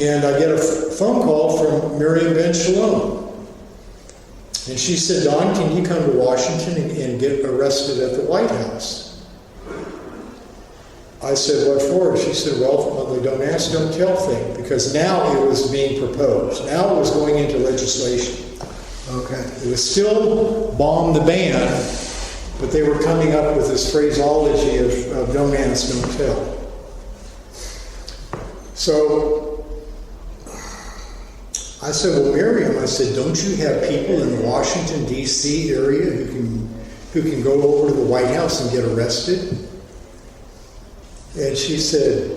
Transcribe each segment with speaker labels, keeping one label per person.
Speaker 1: And I get a phone call from Miriam Ben Shalom. And she said, Don, can you come to Washington and get arrested at the White House? I said, what for? She said, well, the don't ask, don't tell thing. Because now it was being proposed. Now it was going into legislation.
Speaker 2: Okay.
Speaker 1: It was still bomb the ban, but they were coming up with this phraseology of don't ask, don't tell. So I said, well, Miriam, I said, don't you have people in the Washington, D.C. area who can go over to the White House and get arrested? And she said,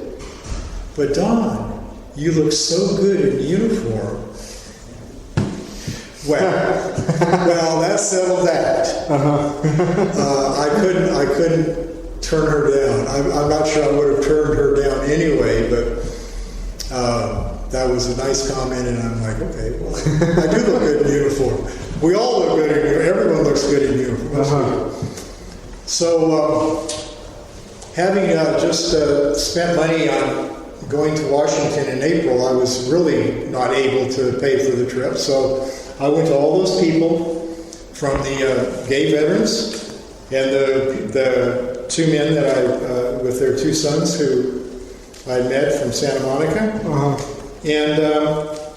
Speaker 1: but Don, you look so good in uniform. Well, that settled that. I couldn't turn her down. I'm not sure I would have turned her down anyway, but that was a nice comment, and I'm like, okay, well, I do look good in uniform. We all look good in uniform. Everyone looks good in uniform. So, having just spent money on going to Washington in April, I was really not able to pay for the trip. So I went to all those people from the gay veterans and the two men that I, with their two sons who I met from Santa Monica. And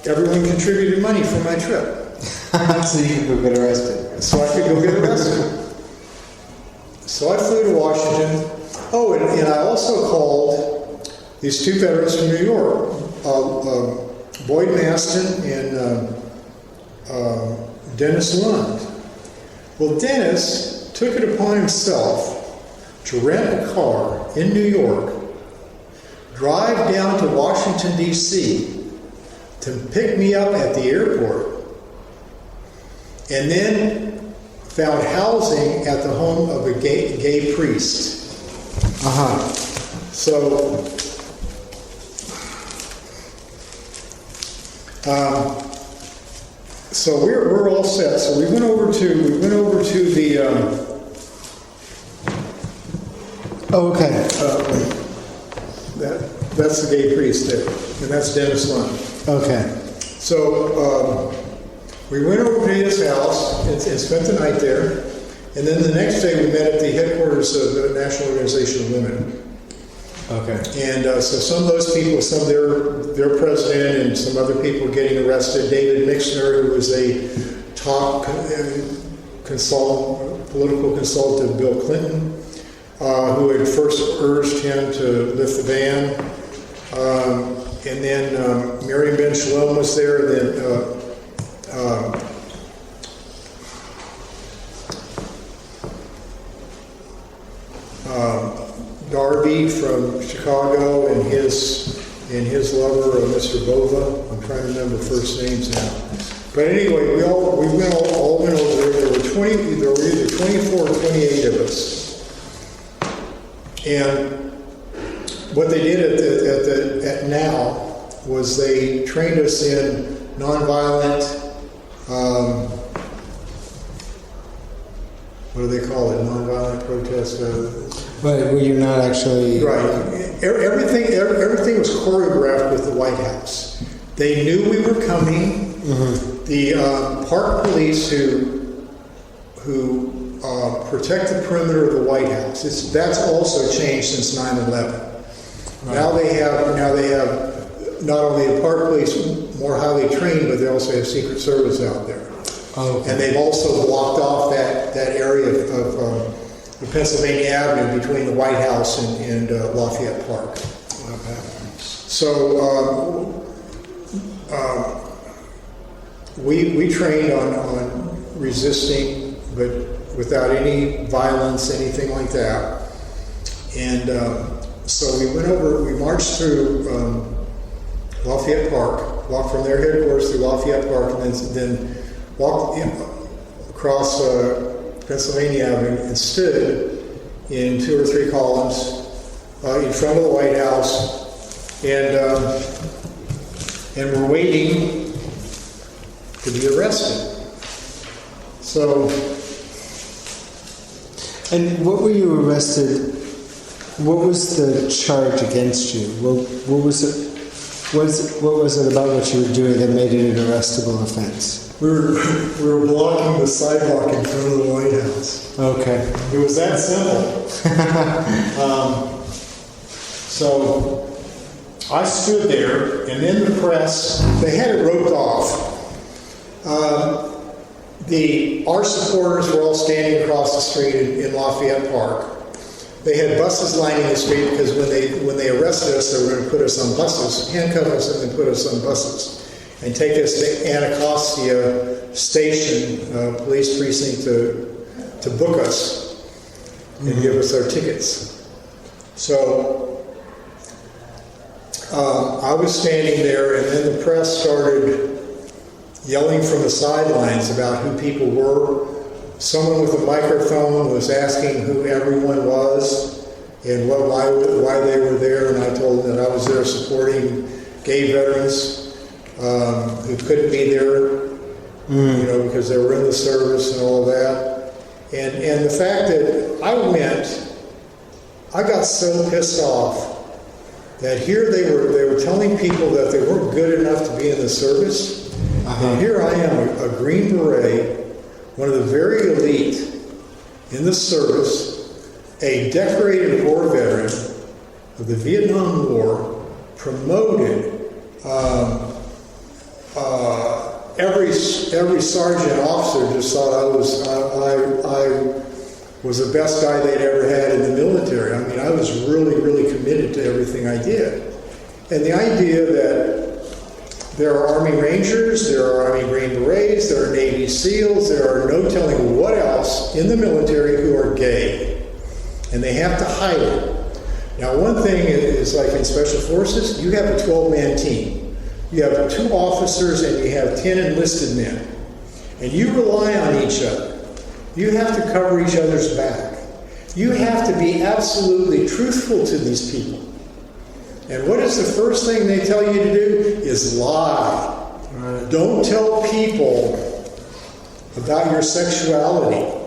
Speaker 1: everyone contributed money for my trip.
Speaker 2: So you could go get arrested.
Speaker 1: So I could go get arrested. So I flew to Washington. Oh, and I also called these two veterans from New York, Boyd Maston and Dennis Lund. Well, Dennis took it upon himself to rent a car in New York, drive down to Washington, D.C., to pick me up at the airport, and then found housing at the home of a gay priest. So we're all set. So we went over to the. That's the gay priest there, and that's Dennis Lund.
Speaker 2: Okay.
Speaker 1: So we went over to his house and spent the night there, and then the next day we met at the headquarters of the National Organization of Women.
Speaker 2: Okay.
Speaker 1: And so some of those people, some of their president and some other people getting arrested. David Mixner, who was a top political consultant of Bill Clinton, who had first urged him to lift the ban. And then Miriam Ben Shalom was there. Then Darby from Chicago and his lover, Mr. Bova. I'm trying to remember first names now. But anyway, we all went over there. There were either 24 or 28 of us. And what they did at Now was they trained us in nonviolent, what do they call it? Nonviolent protest.
Speaker 2: But were you not actually...
Speaker 1: Right. Everything was choreographed with the White House. They knew we were coming. Mm-hmm. The park police who protect the perimeter of the White House. That's also changed since 9/11. Right. Now they have not only the park police more highly trained, but they also have Secret Service out there.
Speaker 2: Oh, okay.
Speaker 1: And they've also blocked off that area of the Pennsylvania Avenue between the White House and Lafayette Park.
Speaker 2: Okay.
Speaker 1: So we trained on resisting, but without any violence, anything like that. And so we marched through Lafayette Park, walked from their headquarters through Lafayette Park, and then walked across Pennsylvania Avenue and stood in 2 or 3 columns in front of the White House, and we're waiting to be arrested. So.
Speaker 2: And what were you arrested? What was the charge against you? What was it? What was it about what you were doing that made it an arrestable offense?
Speaker 1: We were blocking the sidewalk in front of the White House.
Speaker 2: Okay.
Speaker 1: It was that simple. So I stood there, and in the press, they had it roped off. Our supporters were all standing across the street in Lafayette Park. They had buses lining the street because when they arrested us, they were going to put us on buses, handcuff us, and then put us on buses, and take us to Anacostia Station, police precinct, to book us and give us our tickets. So I was standing there, and then the press started yelling from the sidelines about who people were. Someone with a microphone was asking who everyone was and why they were there, and I told them that I was there supporting gay veterans who couldn't be there, because they were in the service and all of that. And the fact that I got so pissed off that here they were telling people that they weren't good enough to be in the service, and here I am, a Green Beret, one of the very elite in the service, a decorated war veteran of the Vietnam War, promoted. Every sergeant and officer just thought I was the best guy they'd ever had in the military. I mean, I was really, really committed to everything I did. And the idea that there are Army Rangers, there are Army Green Berets, there are Navy SEALs, there are no telling what else in the military who are gay. And they have to hide it. Now, one thing is like in Special Forces, you have a 12-man team. You have 2 officers and you have 10 enlisted men. And you rely on each other. You have to cover each other's back. You have to be absolutely truthful to these people. And what is the first thing they tell you to do? Is lie. Right. Don't tell people about your sexuality.